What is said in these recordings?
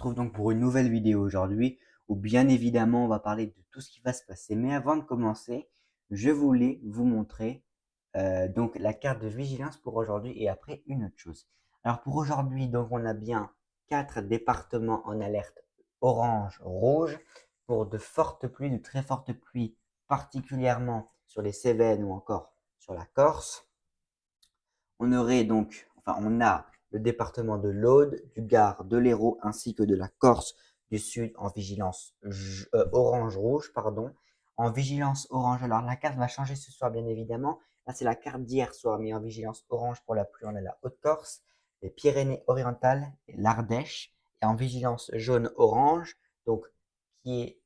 retrouve donc pour une nouvelle vidéo aujourd'hui où bien évidemment on va parler de tout ce qui va se passer. Mais avant de commencer, je voulais vous montrer donc la carte de vigilance pour aujourd'hui et après une autre chose. Alors pour aujourd'hui, donc on a bien 4 départements en alerte orange, rouge pour de fortes pluies, de très fortes pluies, particulièrement sur les Cévennes ou encore sur la Corse. On aurait donc, enfin on a le département de l'Aude, du Gard, de l'Hérault ainsi que de la Corse du Sud en vigilance orange-rouge, pardon. En vigilance orange, alors la carte va changer ce soir bien évidemment. Là c'est la carte d'hier soir, mais en vigilance orange pour la pluie, on a la Haute-Corse, les Pyrénées-Orientales et l'Ardèche. Et en vigilance jaune-orange, donc qui est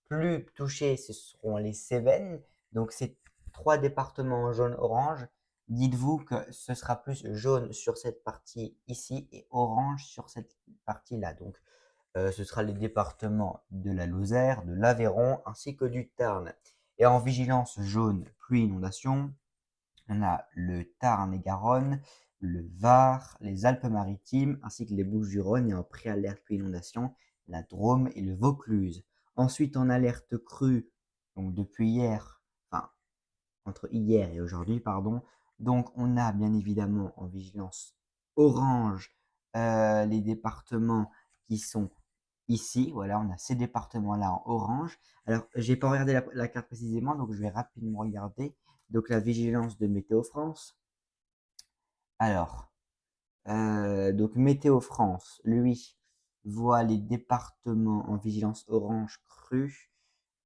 plus touché, ce seront les Cévennes. Donc ces 3 départements jaune-orange. Dites-vous que ce sera plus jaune sur cette partie ici et orange sur cette partie-là. Donc, ce sera les départements de la Lozère, de l'Aveyron ainsi que du Tarn. Et en vigilance jaune, pluie, inondation, on a le Tarn et Garonne, le Var, les Alpes-Maritimes ainsi que les Bouches-du-Rhône et en préalerte pluie, inondation, la Drôme et le Vaucluse. Ensuite, en alerte crue, donc depuis hier, enfin entre hier et aujourd'hui, pardon. Donc, on a bien évidemment en vigilance orange les départements qui sont ici. Voilà, on a ces départements-là en orange. Alors, j'ai pas regardé la carte précisément, donc je vais rapidement regarder. Donc, la vigilance de Météo France. Alors, donc Météo France, lui, voit les départements en vigilance orange crue.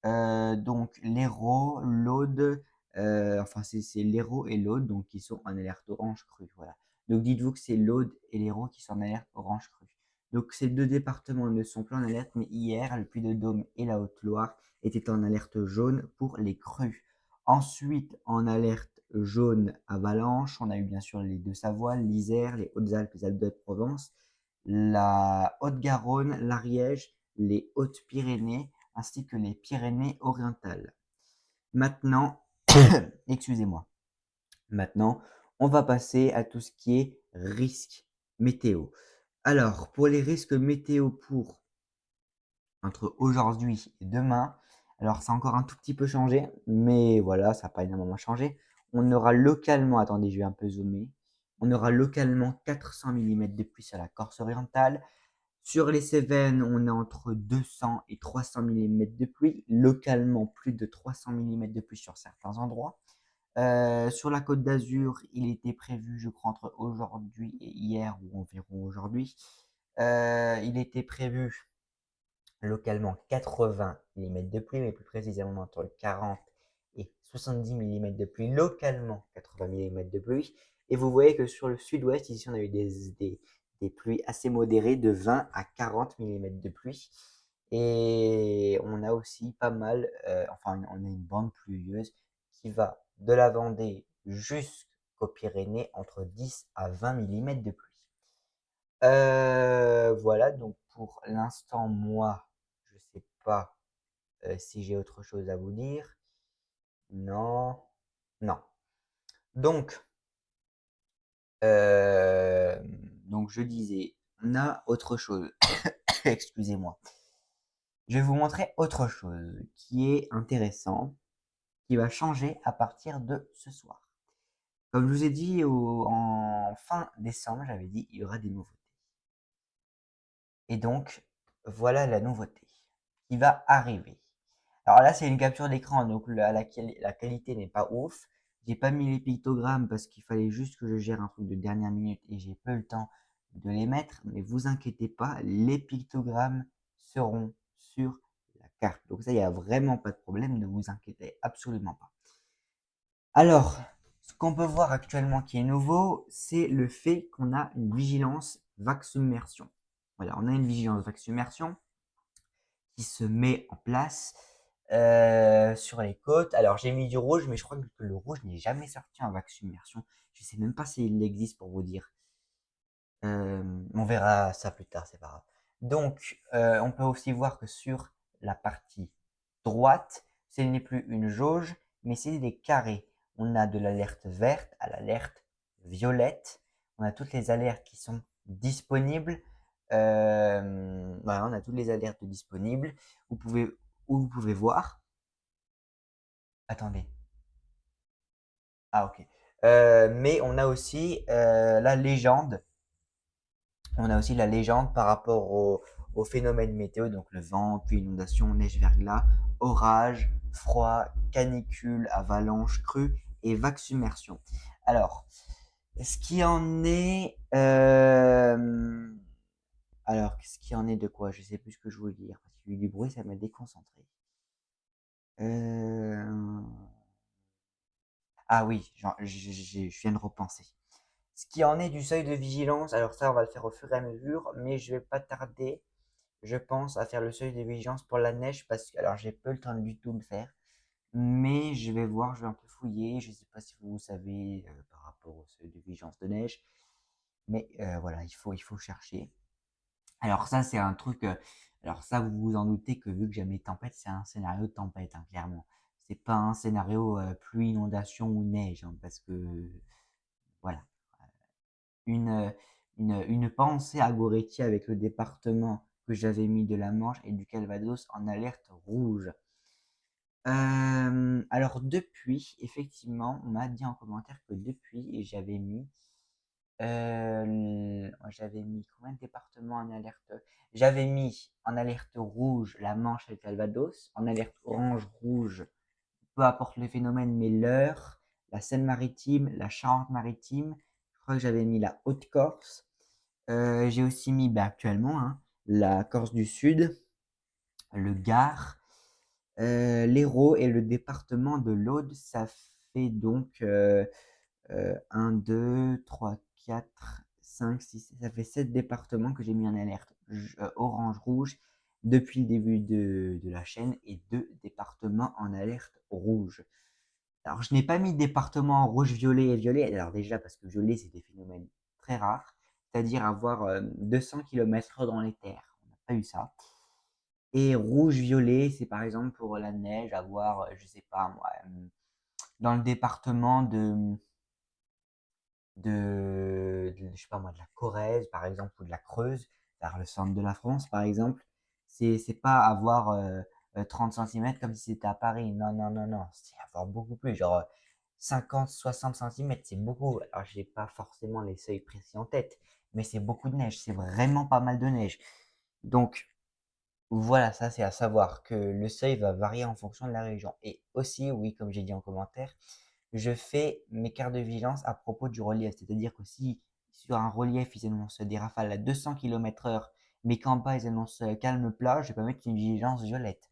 Donc l'Hérault, l'Aude, enfin c'est l'Hérault et l'Aude donc qui sont en alerte orange crue, voilà. Donc dites-vous que c'est l'Aude et l'Hérault qui sont en alerte orange crue. Donc ces 2 départements ne sont plus en alerte, mais hier, le Puy-de-Dôme et la Haute-Loire étaient en alerte jaune pour les crues. Ensuite, en alerte jaune avalanche, on a eu bien sûr les Deux-Savoie, l'Isère, les Hautes-Alpes, les Alpes-de-Provence, la Haute-Garonne, l'Ariège, les Hautes-Pyrénées, ainsi que les Pyrénées-Orientales. Maintenant, excusez-moi. Maintenant, on va passer à tout ce qui est risque météo. Alors, pour les risques météo pour entre aujourd'hui et demain, alors ça a encore un tout petit peu changé, mais voilà, ça n'a pas énormément changé. On aura localement, attendez, je vais un peu zoomer, on aura localement 400 mm de pluie sur la Corse orientale. Sur les Cévennes, on a entre 200 et 300 mm de pluie, localement plus de 300 mm de pluie sur certains endroits. Sur la Côte d'Azur, il était prévu, je crois, entre aujourd'hui et hier, ou environ aujourd'hui, il était prévu localement 80 mm de pluie, mais plus précisément entre 40 et 70 mm de pluie, localement 80 mm de pluie. Et vous voyez que sur le sud-ouest, ici, on a eu des pluies assez modérées de 20 à 40 mm de pluie. Et on a aussi pas mal, enfin, on a une bande pluvieuse qui va de la Vendée jusqu'aux Pyrénées entre 10 à 20 mm de pluie. Voilà, donc pour l'instant, moi, je sais pas si j'ai autre chose à vous dire. Non, non. Donc, euh, donc je disais, on a autre chose. Excusez-moi. Je vais vous montrer autre chose qui est intéressant, qui va changer à partir de ce soir. Comme je vous ai dit en fin décembre, j'avais dit il y aura des nouveautés. Et donc, voilà la nouveauté qui va arriver. Alors là, c'est une capture d'écran, donc la qualité n'est pas ouf. J'ai pas mis les pictogrammes parce qu'il fallait juste que je gère un truc de dernière minute et j'ai peu le temps de les mettre. Mais vous inquiétez pas, les pictogrammes seront sur la carte. Donc ça, il n'y a vraiment pas de problème, ne vous inquiétez absolument pas. Alors, ce qu'on peut voir actuellement qui est nouveau, c'est le fait qu'on a une vigilance vague submersion. Voilà, on a une vigilance vague submersion qui se met en place sur les côtes. Alors j'ai mis du rouge, mais je crois que le rouge n'est jamais sorti en vague submersion. Je sais même pas s'il existe pour vous dire. On verra ça plus tard, c'est pas grave. Donc on peut aussi voir que sur la partie droite, ce n'est plus une jauge, mais c'est des carrés. On a de l'alerte verte à l'alerte violette. On a toutes les alertes qui sont disponibles. Voilà, on a toutes les alertes disponibles. Vous pouvez, où vous pouvez voir. Attendez. Ah, ok. Mais on a aussi la légende. On a aussi la légende par rapport au phénomène météo, donc le vent, puis inondation, neige, verglas, orage, froid, canicule, avalanche, crue et vague submersion. Alors, ce qui en est, alors, qu'est-ce qui en est de quoi? Je sais plus ce que je voulais dire parce qu'il y a eu du bruit, ça m'a déconcentré. Euh, Ah oui, je viens de repenser. Ce qui en est du seuil de vigilance, alors ça, on va le faire au fur et à mesure, mais je vais pas tarder, je pense, à faire le seuil de vigilance pour la neige parce que, alors, j'ai peu le temps du tout de le faire, mais je vais voir, je vais un peu fouiller. Je sais pas si vous savez par rapport au seuil de vigilance de neige, mais voilà, il faut chercher. Alors ça, c'est un truc. Alors ça, vous vous en doutez que vu que j'aime les tempêtes, c'est un scénario de tempête, hein, clairement. C'est pas un scénario pluie, inondation ou neige, hein, parce que voilà. Une, une pensée à Goretti avec le département que j'avais mis de la Manche et du Calvados en alerte rouge. Alors depuis, effectivement, on m'a dit en commentaire que depuis, j'avais mis combien de départements en alerte? J'avais mis en alerte rouge la Manche et le Calvados, en alerte orange rouge, peu importe le phénomène, mais l'heure, la Seine-Maritime, la Charente-Maritime, je crois que j'avais mis la Haute-Corse. J'ai aussi mis, actuellement, hein, la Corse du Sud, le Gard, l'Hérault et le département de l'Aude. Ça fait donc 1, 2, 3, 4, 5, 6, ça fait 7 départements que j'ai mis en alerte orange-rouge depuis le début de la chaîne et 2 départements en alerte rouge. Alors, je n'ai pas mis de département rouge, violet et violet. Alors déjà, parce que violet, c'est des phénomènes très rares, c'est-à-dire avoir 200 km/h dans les terres. On n'a pas eu ça. Et rouge, violet, c'est par exemple pour la neige, avoir, je sais pas moi, dans le département je sais pas moi, de la Corrèze, par exemple, ou de la Creuse, vers le centre de la France, par exemple. C'est pas avoir 30 cm comme si c'était à Paris. Non, non, non, non. C'est avoir beaucoup plus. Genre 50, 60 cm, c'est beaucoup. Alors, j'ai pas forcément les seuils précis en tête, mais c'est beaucoup de neige. C'est vraiment pas mal de neige. Donc, voilà, ça, c'est à savoir que le seuil va varier en fonction de la région. Et aussi, oui, comme j'ai dit en commentaire, je fais mes cartes de vigilance à propos du relief. C'est-à-dire que si sur un relief, ils annoncent des rafales à 200 km/h, mais qu'en bas, ils annoncent calme plat, je vais pas mettre une vigilance violette.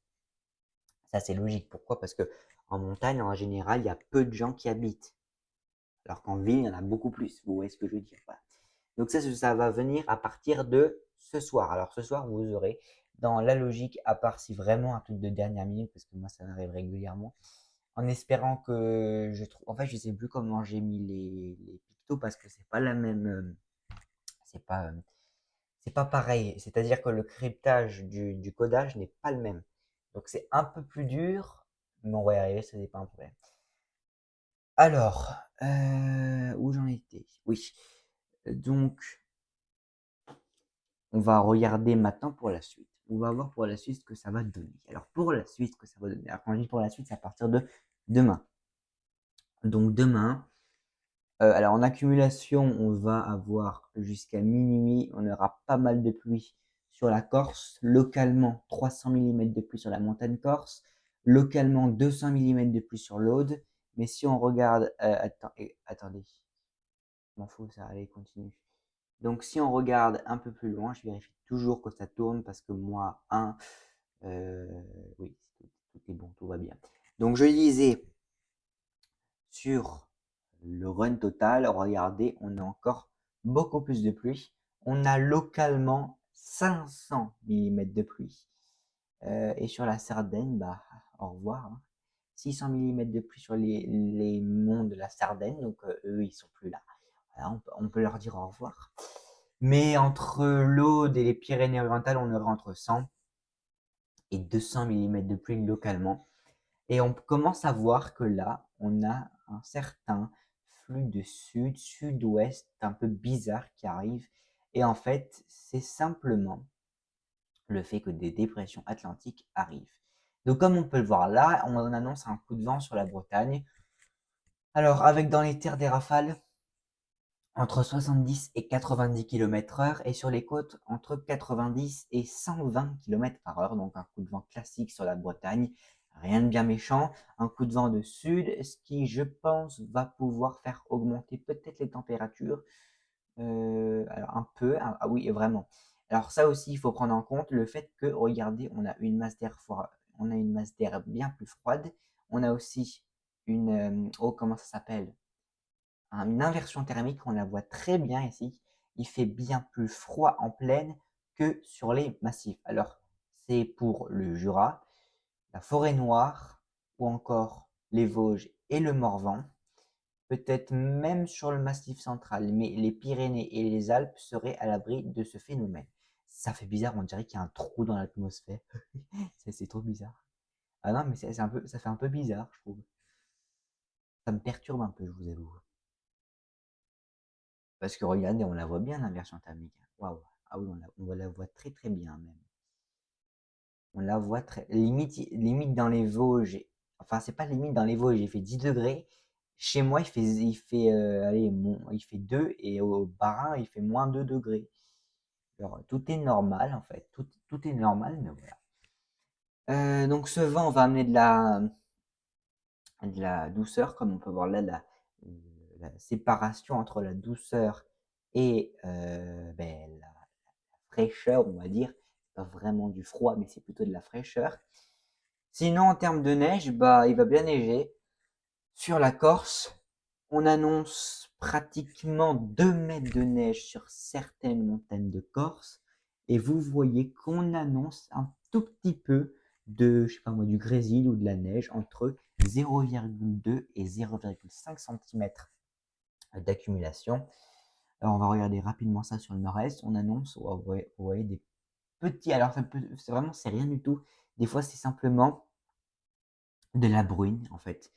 Ça, c'est logique. Pourquoi? Parce que en montagne, en général, il y a peu de gens qui habitent. Alors qu'en ville, il y en a beaucoup plus. Vous voyez ce que je veux dire? Voilà. Donc ça va venir à partir de ce soir. Alors ce soir, vous aurez dans la logique, à part si vraiment un truc de dernière minute, parce que moi, ça m'arrive régulièrement, en espérant que je trouve. En fait, je sais plus comment j'ai mis les pictos parce que c'est pas la même. C'est pas, c'est pas pareil. C'est-à-dire que le cryptage du codage n'est pas le même. Donc c'est un peu plus dur, mais on va y arriver, ce n'est pas un problème. Alors, où j'en étais? Oui. Donc, on va regarder maintenant pour la suite. On va voir pour la suite ce que ça va donner. Alors, pour la suite, ce que ça va donner. Alors, quand je dis pour la suite, c'est à partir de demain. Donc, demain, alors en accumulation, on va avoir jusqu'à minuit, on aura pas mal de pluie sur la Corse, localement 300 mm de pluie sur la montagne corse, localement 200 mm de pluie sur l'Aude. Mais si on regarde, attendez, je m'en fous, ça, allez, continue. Donc si on regarde un peu plus loin, je vérifie toujours que ça tourne parce que moi, oui, tout est bon, tout va bien. Donc je disais, sur le run total, regardez, on a encore beaucoup plus de pluie. On a localement 500 mm de pluie. Et sur la Sardaigne, au revoir, hein. 600 mm de pluie sur les monts de la Sardaigne, donc eux, ils sont plus là. Voilà, on peut leur dire au revoir. Mais entre l'Aude et les Pyrénées-Orientales, on aurait entre 100 et 200 mm de pluie localement. Et on commence à voir que là, on a un certain flux de sud-ouest un peu bizarre qui arrive Et en fait, c'est simplement le fait que des dépressions atlantiques arrivent. Donc comme on peut le voir là, on annonce un coup de vent sur la Bretagne. Alors avec dans les terres des rafales entre 70 et 90 km/h et sur les côtes entre 90 et 120 km/h. Donc un coup de vent classique sur la Bretagne, rien de bien méchant. Un coup de vent de sud, ce qui je pense va pouvoir faire augmenter peut-être les températures. Alors un peu, ah oui vraiment. Alors ça aussi, il faut prendre en compte le fait que, regardez, on a une masse d'air bien plus froide. On a aussi oh comment ça s'appelle? Une inversion thermique, on la voit très bien ici. Il fait bien plus froid en plaine que sur les massifs. Alors c'est pour le Jura, la Forêt Noire ou encore les Vosges et le Morvan. Peut-être même sur le Massif central, mais les Pyrénées et les Alpes seraient à l'abri de ce phénomène. Ça fait bizarre, on dirait qu'il y a un trou dans l'atmosphère. C'est trop bizarre. Ah non, mais ça fait un peu bizarre, je trouve. Ça me perturbe un peu, je vous avoue. Parce que regardez, on la voit bien l'inversion thermique. Waouh. Ah oui, on la voit très très bien même. On la voit très. Limite dans les Vosges. Enfin, c'est pas limite dans les Vosges, il fait 10 degrés. Chez moi, allez, il fait 2 et au Bas-Rhin, il fait moins 2 degrés. Alors, tout est normal en fait. Tout est normal, mais voilà. Donc, ce vent va amener de la douceur, comme on peut voir là, la séparation entre la douceur et la fraîcheur, on va dire. C'est pas vraiment du froid, mais c'est plutôt de la fraîcheur. Sinon, en termes de neige, bah, il va bien neiger. Sur la Corse, on annonce pratiquement 2 mètres de neige sur certaines montagnes de Corse. Et vous voyez qu'on annonce un tout petit peu de, je sais pas moi, du grésil ou de la neige entre 0,2 et 0,5 cm d'accumulation. Alors on va regarder rapidement ça sur le nord-est. On annonce, vous voyez des petits, alors c'est rien du tout. Des fois c'est simplement de la bruine en fait.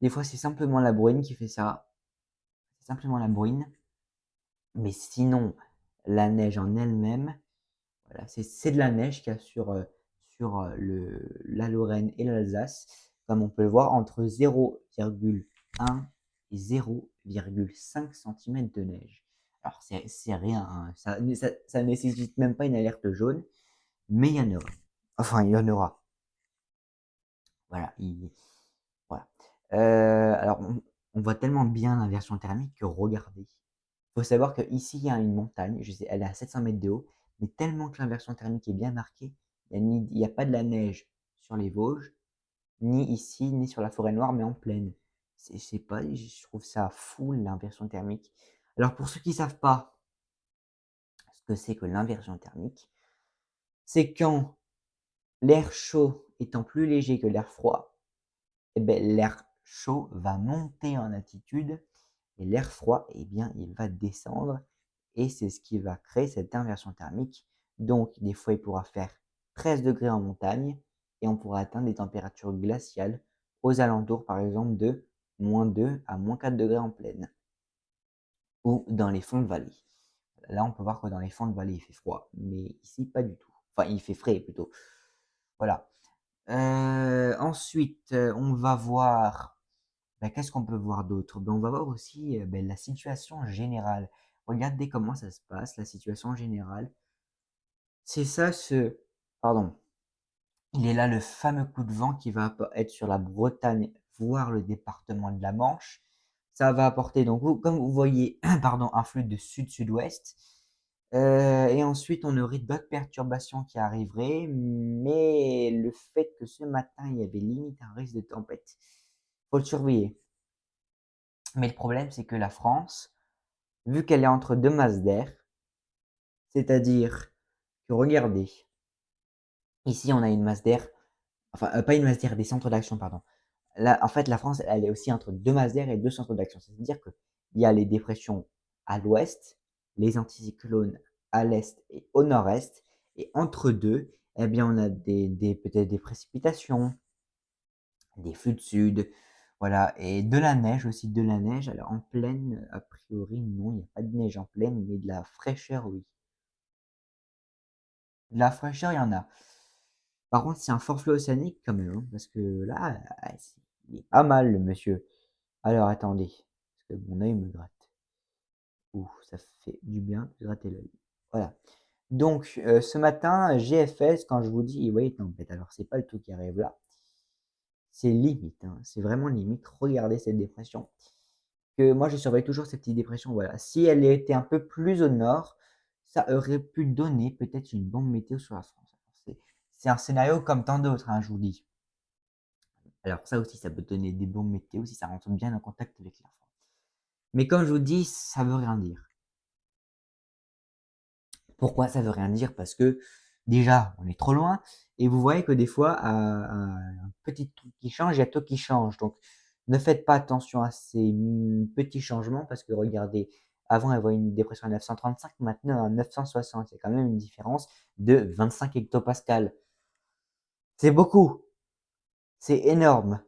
Des fois c'est simplement la bruine qui fait ça. C'est simplement la bruine. Mais sinon, la neige en elle-même, voilà, c'est de la neige qu'il y a sur la Lorraine et l'Alsace, comme on peut le voir, entre 0,1 et 0,5 cm de neige. Alors, c'est rien, hein, ça nécessite même pas une alerte jaune, mais il y en aura. Enfin, il y en aura. Voilà. Voilà. Alors, on voit tellement bien l'inversion thermique que regardez. Il faut savoir qu'ici, il y a une montagne, je sais, elle est à 700 mètres de haut, mais tellement que l'inversion thermique est bien marquée, il n'y a pas de la neige sur les Vosges, ni ici, ni sur la forêt noire, mais en plaine. C'est pas, je trouve ça fou, l'inversion thermique. Alors, pour ceux qui ne savent pas ce que c'est que l'inversion thermique, c'est quand l'air chaud étant plus léger que l'air froid, eh ben, l'air chaud va monter en altitude et l'air froid, eh bien, il va descendre et c'est ce qui va créer cette inversion thermique. Donc, des fois, il pourra faire 13 degrés en montagne et on pourra atteindre des températures glaciales aux alentours, par exemple, de -2 à -4 degrés en plaine ou dans les fonds de vallée. Là, on peut voir que dans les fonds de vallée, il fait froid, mais ici, pas du tout. Enfin, il fait frais plutôt. Voilà. Ensuite, on va voir, qu'est-ce qu'on peut voir d'autre? On va voir aussi la situation générale. Regardez comment ça se passe, la situation générale. C'est ça pardon, il est là le fameux coup de vent qui va être sur la Bretagne, voire le département de la Manche. Ça va apporter, donc, comme vous voyez, pardon, un flux de sud-sud-ouest. Et ensuite, on aurait d'autres perturbations qui arriveraient, mais le fait que ce matin, il y avait limite un risque de tempête, faut le surveiller. Mais le problème, c'est que la France, vu qu'elle est entre deux masses d'air, c'est-à-dire que regardez, ici on a une masse d'air, enfin pas une masse d'air, des centres d'action, pardon. Là, en fait, la France, elle est aussi entre deux masses d'air et deux centres d'action. C'est-à-dire qu'il y a les dépressions à l'ouest, les anticyclones à l'est et au nord-est, et entre deux, eh bien, on a peut-être des précipitations, des flux de sud, Voilà, et de la neige aussi, de la neige. Alors en plaine, a priori, non, il y a pas de neige en plaine, mais de la fraîcheur, oui. De la fraîcheur, il y en a. Par contre, c'est un forfait océanique quand même, hein, parce que là, il est pas mal le monsieur. Alors attendez, parce que mon œil me gratte. Ouh, ça fait du bien de gratter l'œil. Voilà. Donc, ce matin, GFS, quand je vous dis: «Oui, tempête», alors c'est pas le tout qui arrive là, c'est limite, hein, c'est vraiment limite. Regardez cette dépression, que moi je surveille toujours cette petite dépression, voilà. Si elle était un peu plus au nord, ça aurait pu donner peut-être une bombe météo sur la France. C'est un scénario comme tant d'autres, hein, je vous dis. Alors ça aussi, ça peut donner des bombes météo si ça rentre bien en contact avec l'air froid. Mais comme je vous dis, ça veut rien dire. Pourquoi ça veut rien dire? Parce que déjà, on est trop loin et vous voyez que des fois, à un petit truc qui change, il y a tout qui change. Donc ne faites pas attention à ces, petits changements parce que regardez, avant, elle voyait une dépression à 935, maintenant à 960. Il y a quand même une différence de 25 hectopascales. C'est beaucoup, c'est énorme.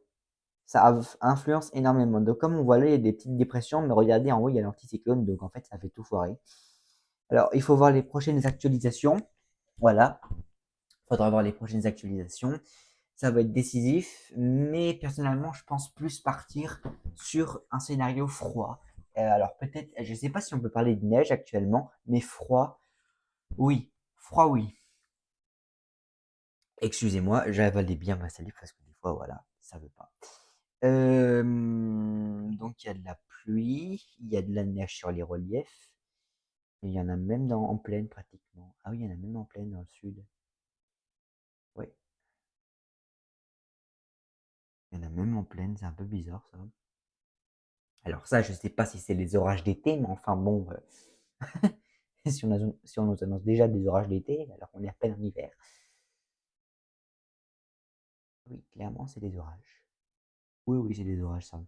Ça influence énormément. Donc comme on voit là, il y a des petites dépressions, mais regardez en haut, il y a l'anticyclone, donc en fait, ça fait tout foirer. Alors, il faut voir les prochaines actualisations. Voilà, il faudra voir les prochaines actualisations. Ça va être décisif, mais personnellement, je pense plus partir sur un scénario froid. Alors peut-être, je ne sais pas si on peut parler de neige actuellement, mais froid, oui. Froid, oui. Excusez-moi, j'ai avalé bien ma salive parce que des fois, voilà, ça veut pas. Donc il y a de la pluie, il y a de la neige sur les reliefs. Il y en a même en plaine pratiquement. Ah oui, il y en a même en plaine dans le sud. Oui, il y en a même en plaine, c'est un peu bizarre ça. Alors ça, je sais pas si c'est les orages d'été, mais enfin bon, si on nous annonce déjà des orages d'été, alors qu'on est à peine en hiver. Oui, clairement, c'est des orages. Oui, oui, c'est des orages, ça.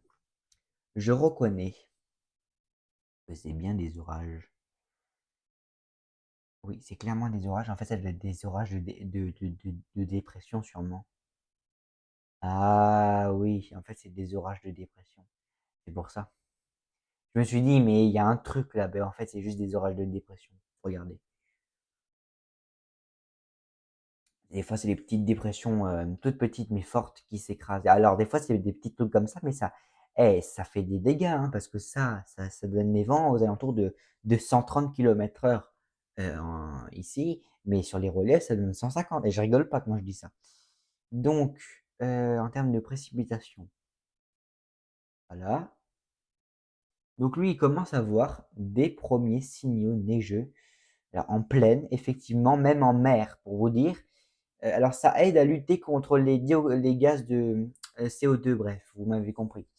Je reconnais que c'est bien des orages. Oui, c'est clairement des orages. En fait, ça doit être des orages de dépression, sûrement. Ah oui, en fait, c'est des orages de dépression. C'est pour ça. Je me suis dit, mais il y a un truc là. Ben, en fait, c'est juste des orages de dépression. Regardez. Des fois, c'est des petites dépressions, toutes petites mais fortes qui s'écrasent. Alors des fois, c'est des petits trucs comme ça, mais ça fait des dégâts, hein, parce que ça donne des vents aux alentours de 130 km/h, ici, mais sur les reliefs, ça donne 150 et je rigole pas quand je dis ça. Donc, en termes de précipitations, voilà. Donc lui, il commence à voir des premiers signaux neigeux, alors en plaine, effectivement, même en mer, pour vous dire. Alors ça aide à lutter contre les gaz de, CO2, bref, vous m'avez compris.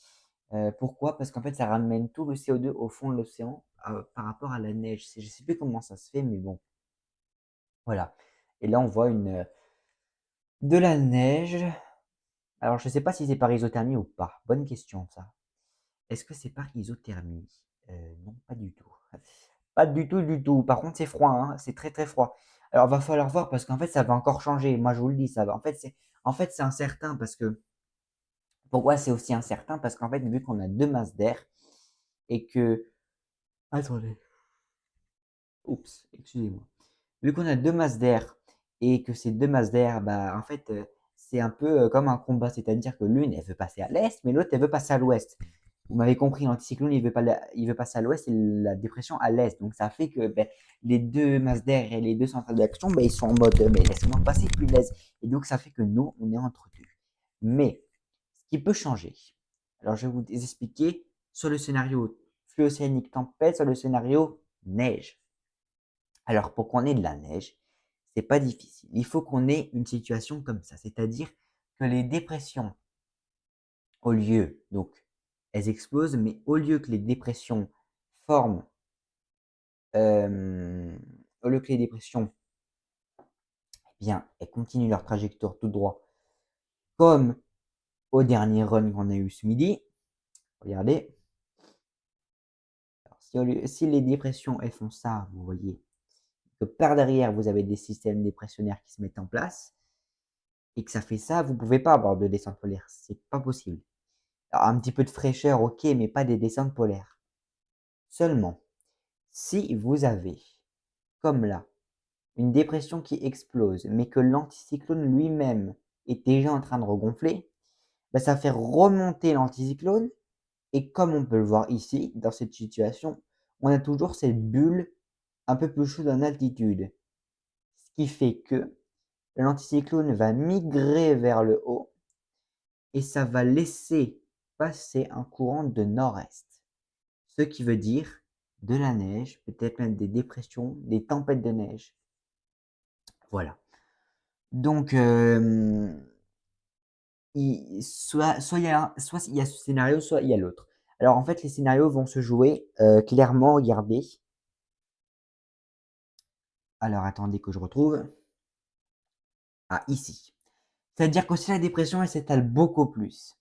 Pourquoi? Parce qu'en fait, ça ramène tout le CO2 au fond de l'océan, par rapport à la neige. Je sais plus comment ça se fait, mais bon, voilà. Et là, on voit de la neige. Alors je sais pas si c'est par isothermie ou pas. Bonne question ça. Est-ce que c'est par isothermie? Non, pas du tout. Pas du tout, du tout. Par contre, c'est froid, hein, c'est très, très froid. Alors va falloir voir parce qu'en fait, ça va encore changer. Moi, je vous le dis, ça va en fait, c'est incertain parce que pourquoi c'est aussi incertain? Parce qu'en fait, vu qu'on a 2 masses d'air et que attendez, oups, excusez-moi. Vu qu'on a 2 masses d'air et que ces 2 masses d'air, bah, en fait, c'est un peu, comme un combat. C'est-à-dire que l'une, elle veut passer à l'est, mais l'autre, elle veut passer à l'ouest. Vous m'avez compris, l'anticyclone, il veut passer à l'ouest et la dépression à l'est. Donc ça fait que, beh, les 2 masses d'air et les 2 centrales d'action, beh, ils sont en mode, «Mais laisse-moi passer, punaise!» Et donc ça fait que nous, on est entre 2. Mais ce qui peut changer, alors je vais vous expliquer sur le scénario flux océanique tempête, sur le scénario neige. Alors pour qu'on ait de la neige, c'est pas difficile. Il faut qu'on ait une situation comme ça, c'est-à-dire que les dépressions, au lieu donc elles explosent, mais au lieu que les dépressions forment, au lieu que les dépressions, eh bien, elles continuent leur trajectoire tout droit, comme au dernier run qu'on a eu ce midi. Regardez, alors si les dépressions, elles font ça, vous voyez que par derrière, vous avez des systèmes dépressionnaires qui se mettent en place et que ça fait ça, vous pouvez pas avoir de descente polaire, c'est pas possible. Alors, un petit peu de fraîcheur, OK, mais pas des descentes polaires. Seulement, si vous avez, comme là, une dépression qui explose, mais que l'anticyclone lui-même est déjà en train de regonfler, bah, ça fait remonter l'anticyclone et comme on peut le voir ici, dans cette situation, on a toujours cette bulle un peu plus chaude en altitude. Ce qui fait que l'anticyclone va migrer vers le haut et ça va laisser passer un courant de nord-est. Ce qui veut dire de la neige, peut-être même des dépressions, des tempêtes de neige. Voilà. Donc, soit il y a ce scénario, soit il y a l'autre. Alors en fait, les scénarios vont se jouer clairement, regardez. Alors attendez que je retrouve. Ah, ici. C'est-à-dire que si la dépression elle s'étale beaucoup plus,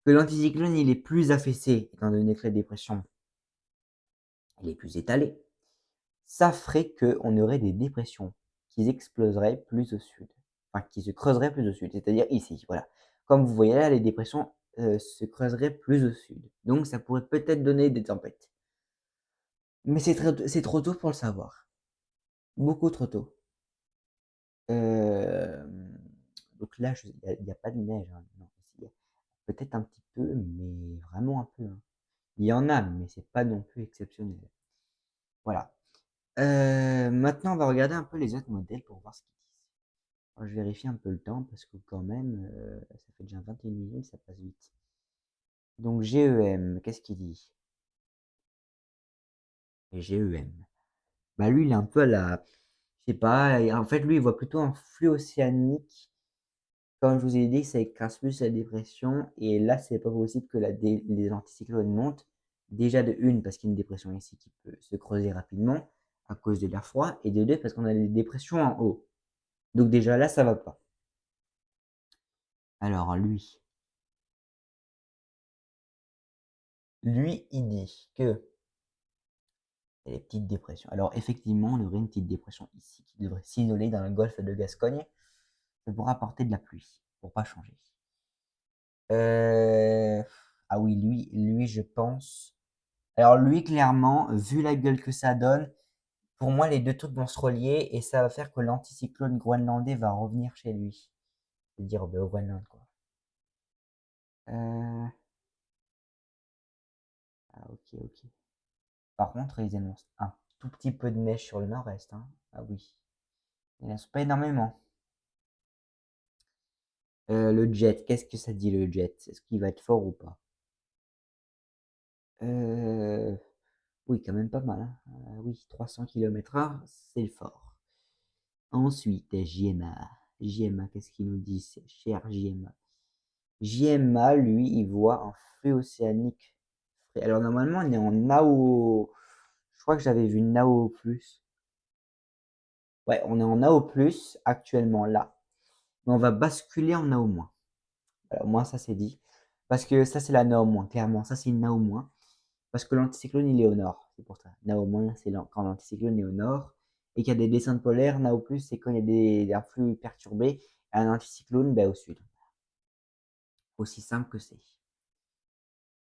que l'anticyclone il est plus affaissé, étant donné que la dépression elle est plus étalée, ça ferait qu'on aurait des dépressions qui exploseraient plus au sud, enfin qui se creuseraient plus au sud, c'est-à-dire ici, voilà. Comme vous voyez là, les dépressions se creuseraient plus au sud, donc ça pourrait peut-être donner des tempêtes. Mais c'est trop tôt pour le savoir, beaucoup trop tôt. Hem, donc là, il y a pas de neige, hein, non, il y a peut-être un petit peu, mais vraiment un peu, hein. Il y en a, mais c'est pas non plus exceptionnel. Voilà. Maintenant, on va regarder un peu les autres modèles pour voir ce qu'ils disent. Alors, je vérifie un peu le temps parce que quand même, ça fait déjà 21 minutes, ça passe vite. Donc GEM, qu'est-ce qu'il dit? GEM. Bah, lui, il est un peu à la je sais pas, et en fait, lui, il voit plutôt un flux océanique. Comme je vous ai dit, ça écrase plus la dépression et là, c'est pas possible que les anticyclones montent. Déjà de une parce qu'il y a une dépression ici qui peut se creuser rapidement à cause de l'air froid et de 2 parce qu'on a des dépressions en haut. Donc déjà là, ça va pas. Alors lui, il dit que il y a des petites dépressions. Alors effectivement, on aurait une petite dépression ici qui devrait s'isoler dans le golfe de Gascogne. Ça pourra apporter de la pluie pour pas changer. Ah oui, lui, je pense. Alors lui, clairement, vu la gueule que ça donne, pour moi, les deux trucs vont se relier et ça va faire que l'anticyclone groenlandais va revenir chez lui. C'est-à-dire au Groenland, quoi. Euh, Ah, ok, ok. Par contre, ils annoncent un tout petit peu de neige sur le nord-est, hein. Ah oui. Ils n'annoncent pas énormément. Le jet, qu'est-ce que ça dit le jet? Est-ce qu'il va être fort ou pas? Euh, Oui, quand même pas mal, hein. Oui, 300 km/h, c'est le fort. Ensuite, JMA. JMA, qu'est-ce qu'il nous dit, cher JMA? JMA, lui, il voit un flux océanique. Alors normalement, on est en NAO. Je crois que j'avais vu NAO plus. Ouais, on est en AO plus actuellement là. Mais on va basculer en NAO moins. Voilà, au moins ça c'est dit. Parce que ça c'est la NAO moins, clairement. Ça c'est une NAO moins. Parce que l'anticyclone il est au nord. C'est pour ça. NAO moins, c'est quand l'anticyclone est au nord. Et qu'il y a des descentes polaires. NAO plus, c'est quand il y a des flux perturbés. Et un anticyclone, ben, au sud. Aussi simple que c'est.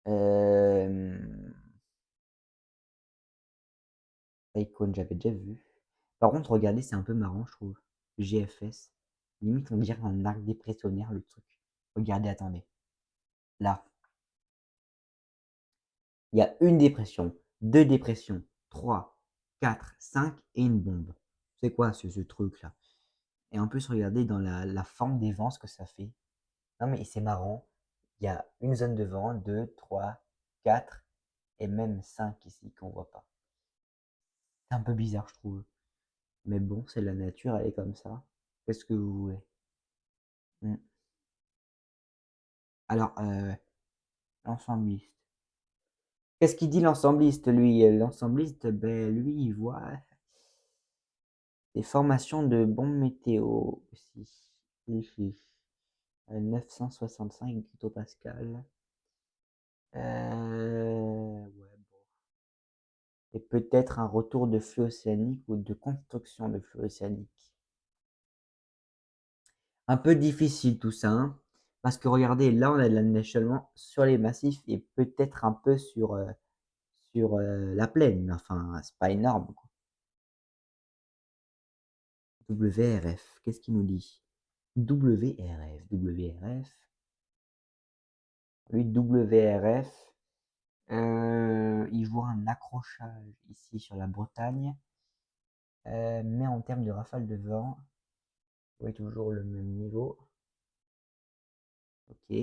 Euh... Icon, j'avais déjà vu. Par contre, regardez, c'est un peu marrant, je trouve. GFS. Limite, on dirait un arc dépressionnaire, le truc. Regardez, attendez. Là, il y a une dépression, deux dépressions, trois, quatre, cinq et une bombe. C'est quoi ce truc-là? Et en plus, regardez dans la forme des vents ce que ça fait. Non, mais c'est marrant. Il y a une zone de vent, deux, trois, quatre et même cinq ici qu'on voit pas. C'est un peu bizarre, je trouve. Mais bon, c'est la nature, elle est comme ça. Qu'est-ce que vous voulez? Hmm. Alors, l'ensembliste. Qu'est-ce qu'il dit l'ensembliste, lui? L'ensembliste, ben, lui, il voit des formations de bombes météo aussi. Ici. 965 hectopascal. Ouais, bon. Et peut-être un retour de flux océanique ou de construction de flux océanique. Un peu difficile tout ça, hein. Parce que regardez, là, on a de la neige seulement sur les massifs et peut-être un peu sur la plaine, mais enfin, c'est pas énorme, quoi. WRF, qu'est-ce qu'il nous dit? WRF, WRF, lui, WRF, il voit un accrochage ici sur la Bretagne, mais en termes de rafale de vent, oui, toujours le même niveau. Ok.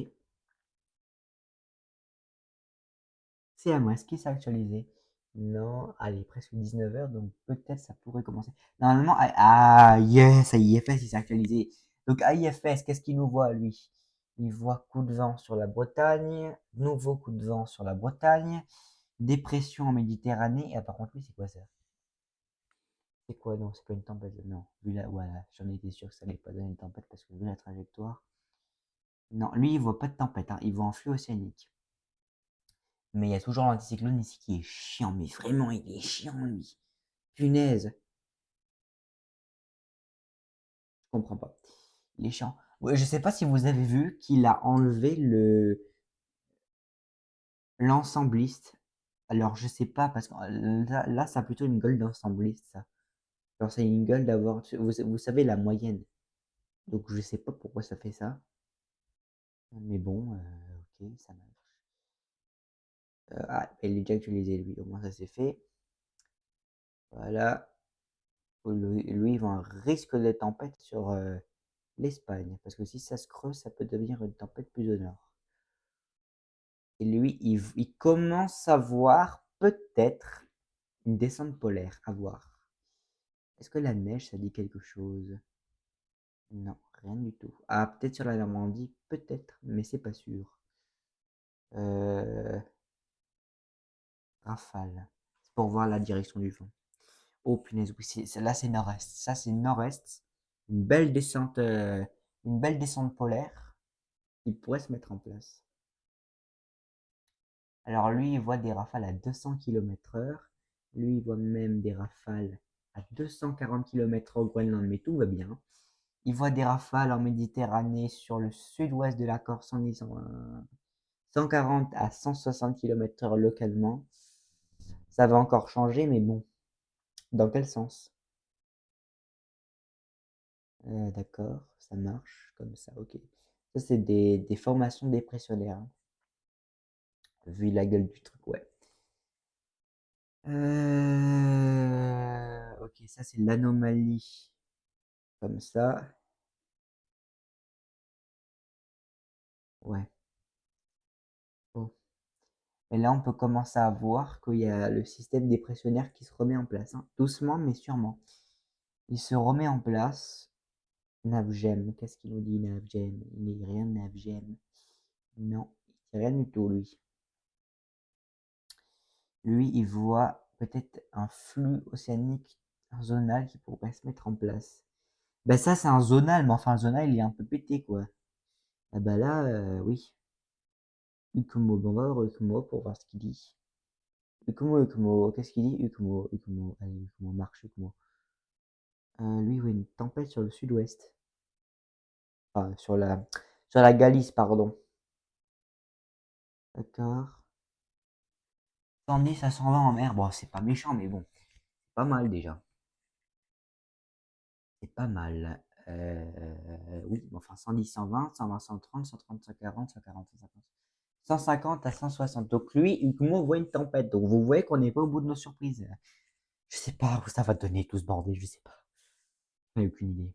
C'est à moi, est-ce qu'il s'est actualisé? Non, allez, presque 19 h, donc peut-être ça pourrait commencer. Normalement, yes, AIFS, il s'est actualisé. Donc AIFS, qu'est-ce qu'il nous voit, lui? Il voit coup de vent sur la Bretagne, nouveau coup de vent sur la Bretagne, dépression en Méditerranée. Ah, par contre, lui, c'est quoi ça? C'est quoi? Non, c'est pas une tempête. Non, vu la, voilà, j'en étais sûr que ça allait pas donner une tempête parce que vu la trajectoire. Non, lui, il voit pas de tempête, hein, il voit un flux océanique. Mais il y a toujours l'anticyclone ici qui est chiant, mais vraiment, il est chiant, lui. Punaise, je comprends pas. Il est chiant. Ouais, je sais pas si vous avez vu qu'il a enlevé l'ensembliste. Alors, je sais pas, parce que là, ça a plutôt une gueule d'ensembliste, ça. Genre, c'est une gueule d'avoir, vous savez, la moyenne. Donc, je sais pas pourquoi ça fait ça. Mais bon, ok, ça marche. Il est déjà actualisé, lui. Au moins, ça c'est fait. Voilà. Lui, il voit un risque de tempête sur l'Espagne. Parce que si ça se creuse, ça peut devenir une tempête plus au nord. Et lui, il commence à voir peut-être une descente polaire. À voir. Est-ce que la neige, ça dit quelque chose? Non, rien du tout. Ah, peut-être sur la Normandie, peut-être, mais c'est pas sûr. Euh, Rafale. C'est pour voir la direction du vent. Oh punaise, oui, là c'est nord-est. Ça c'est nord-est. Une belle descente, une belle descente polaire qui pourrait se mettre en place. Alors lui, il voit des rafales à 200 km/h. Lui, il voit même des rafales à 240 km/h au Groenland, mais tout va bien. Il voit des rafales en Méditerranée sur le sud-ouest de la Corse en disant 140 à 160 km/h localement. Ça va encore changer, mais bon, dans quel sens? D'accord, ça marche comme ça, ok. Ça, c'est des formations dépressionnaires, hein, vu la gueule du truc, ouais. Ok, ça c'est l'anomalie. Comme ça. Ouais. Bon. Et là, on peut commencer à voir qu'il y a le système dépressionnaire qui se remet en place, hein. Doucement, mais sûrement. Il se remet en place. Navgem, qu'est-ce qu'il nous dit, Navgem? Il n'est rien, Navgem. Non, il dit rien du tout, lui. Lui, il voit peut-être un flux océanique, un zonal qui pourrait se mettre en place. Ben ça, c'est un zonal, mais enfin, le zonal, il est un peu pété, quoi. Ah bah là, oui. Ukumo, bon, on va voir Ukumo pour voir ce qu'il dit. Ukumo, Ukumo, qu'est-ce qu'il dit? Ukumo, Ukumo, allez, Ukumo, marche, Ukumo. Lui, il voit une tempête sur le sud-ouest. Enfin, sur la Galice, pardon. D'accord. 110 à 120 en mer, bon, c'est pas méchant, mais bon, pas mal déjà. C'est pas mal. Oui, bon, enfin 110, 120, 120, 130, 130, 140, 140, 150. 150 à 160. Donc lui, Ukumo voit une tempête. Donc vous voyez qu'on n'est pas au bout de nos surprises. Je sais pas où ça va donner tout ce bordel, je sais pas. J'en ai aucune idée.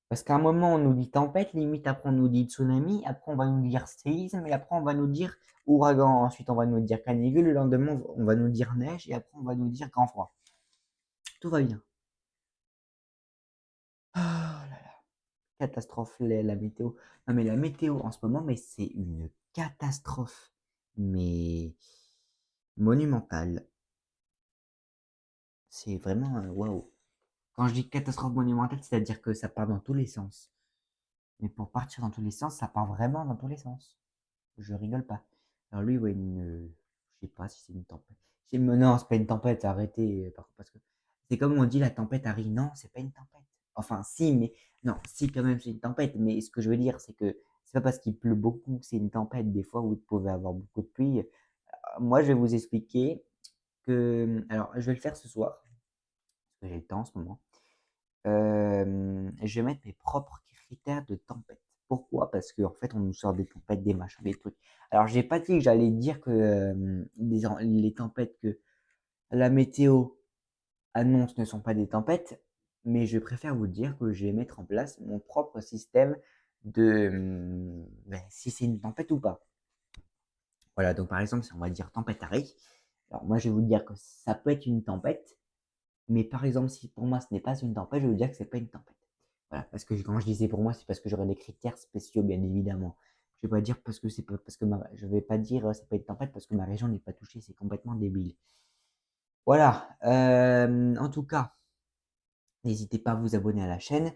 Parce qu'à un moment, on nous dit tempête, limite après on nous dit tsunami, après on va nous dire séisme, et après on va nous dire ouragan, ensuite on va nous dire canicule, le lendemain on va nous dire neige, et après on va nous dire grand froid. Tout va bien. Oh là là, catastrophe la météo. Non mais la météo en ce moment, mais c'est une catastrophe. Mais monumentale. C'est vraiment waouh. Quand je dis catastrophe monumentale, c'est-à-dire que ça part dans tous les sens. Mais pour partir dans tous les sens, ça part vraiment dans tous les sens. Je rigole pas. Alors lui, ouais, je sais pas si c'est une tempête. Non, c'est pas une tempête, arrêtez. Parce que c'est comme on dit la tempête arrive. Non, c'est pas une tempête. enfin si, mais non, si quand même c'est une tempête, mais ce que je veux dire, c'est que c'est pas parce qu'il pleut beaucoup que c'est une tempête. Des fois, vous pouvez avoir beaucoup de pluie. Moi, je vais vous expliquer que, alors je vais le faire ce soir, parce que j'ai le temps en ce moment. Je vais mettre mes propres critères de tempête. Pourquoi? Parce qu'en fait, on nous sort des tempêtes, des machins, des trucs. Alors, j'ai pas dit que j'allais dire que les tempêtes que la météo annonce ne sont pas des tempêtes, mais je préfère vous dire que je vais mettre en place mon propre système de si c'est une tempête ou pas. Voilà, donc par exemple, si on va dire tempête Harry, alors moi je vais vous dire que ça peut être une tempête, mais par exemple, si pour moi ce n'est pas une tempête, je vais vous dire que c'est pas une tempête. Voilà, parce que quand je disais pour moi, c'est parce que j'aurais des critères spéciaux, bien évidemment. Je vais pas dire parce que c'est pas parce que je vais pas dire c'est pas une tempête parce que ma région n'est pas touchée, c'est complètement débile. Voilà, en tout cas, n'hésitez pas à vous abonner à la chaîne.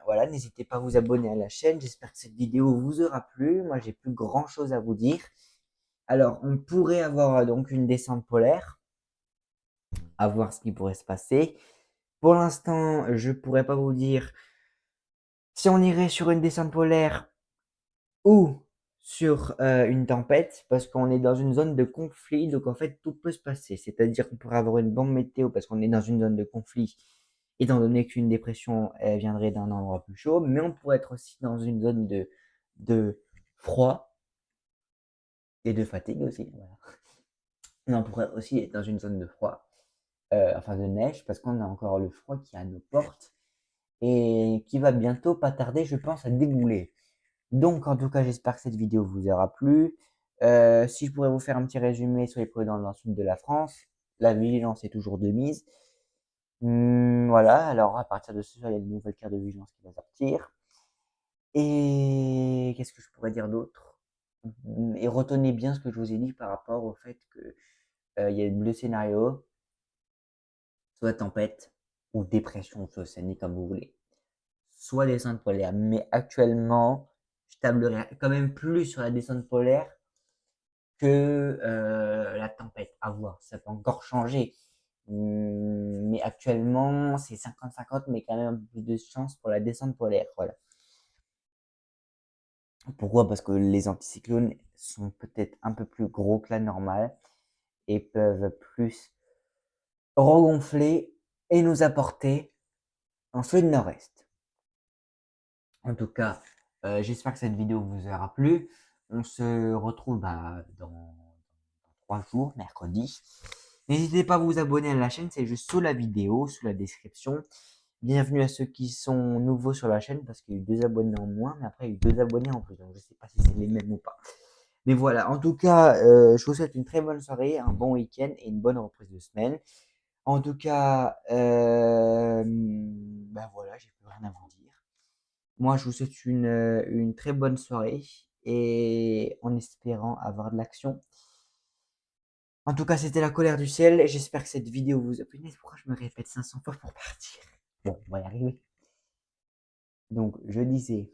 Voilà, n'hésitez pas à vous abonner à la chaîne. J'espère que cette vidéo vous aura plu. Moi, j'ai plus grand chose à vous dire. Alors, on pourrait avoir donc une descente polaire, à voir ce qui pourrait se passer. Pour l'instant, je pourrais pas vous dire si on irait sur une descente polaire ou sur une tempête, parce qu'on est dans une zone de conflit, donc en fait tout peut se passer. C'est-à-dire qu'on pourrait avoir une bonne météo parce qu'on est dans une zone de conflit, étant donné qu'une dépression elle viendrait d'un endroit plus chaud, mais on pourrait être aussi dans une zone de froid et de fatigue aussi. Voilà. Mais on pourrait aussi être dans une zone de froid, enfin de neige, parce qu'on a encore le froid qui est à nos portes et qui va bientôt, pas tarder, je pense, à débouler. Donc, en tout cas, j'espère que cette vidéo vous aura plu. Si je pourrais vous faire un petit résumé, soyez prudents dans le sud de la France. La vigilance est toujours de mise. Voilà, alors à partir de ce soir, il y a une nouvelle carte de vigilance qui va sortir. Et qu'est-ce que je pourrais dire d'autre? Et retenez bien ce que je vous ai dit par rapport au fait que il y a deux scénarios, soit tempête ou dépression océanique, comme vous voulez, soit descente polaire. Mais actuellement, je tablerai quand même plus sur la descente polaire que la tempête. À voir, ça peut encore changer. Mais actuellement, c'est 50-50, mais quand même un peu plus de chance pour la descente polaire. Voilà. Pourquoi? Parce que les anticyclones sont peut-être un peu plus gros que la normale et peuvent plus regonfler et nous apporter un feu de nord-est. En tout cas, j'espère que cette vidéo vous aura plu. On se retrouve dans 3 jours, mercredi. N'hésitez pas à vous abonner à la chaîne, c'est juste sous la vidéo, sous la description. Bienvenue à ceux qui sont nouveaux sur la chaîne parce qu'il y a eu 2 abonnés en moins, mais après il y a eu 2 abonnés en plus, donc je ne sais pas si c'est les mêmes ou pas. Mais voilà, en tout cas, je vous souhaite une très bonne soirée, un bon week-end et une bonne reprise de semaine. En tout cas, voilà, j'ai plus rien à vous dire. Moi, je vous souhaite une très bonne soirée et en espérant avoir de l'action. En tout cas, c'était la colère du ciel. J'espère que cette vidéo vous a plu. Pourquoi je me répète 500 fois pour partir? Bon, on va y arriver. Donc, je disais,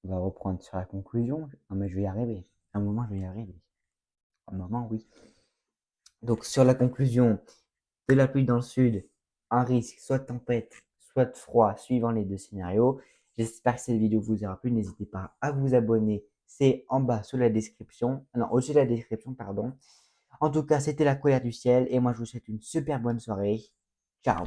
on va reprendre sur la conclusion. Non, mais je vais y arriver. À un moment, je vais y arriver. À un moment, oui. Donc, sur la conclusion, de la pluie dans le sud, un risque soit de tempête, soit de froid, suivant les deux scénarios. J'espère que cette vidéo vous aura plu. N'hésitez pas à vous abonner. C'est en bas sous la description. Non, au-dessus de la description, pardon. En tout cas, c'était la colère du ciel. Et moi, je vous souhaite une super bonne soirée. Ciao.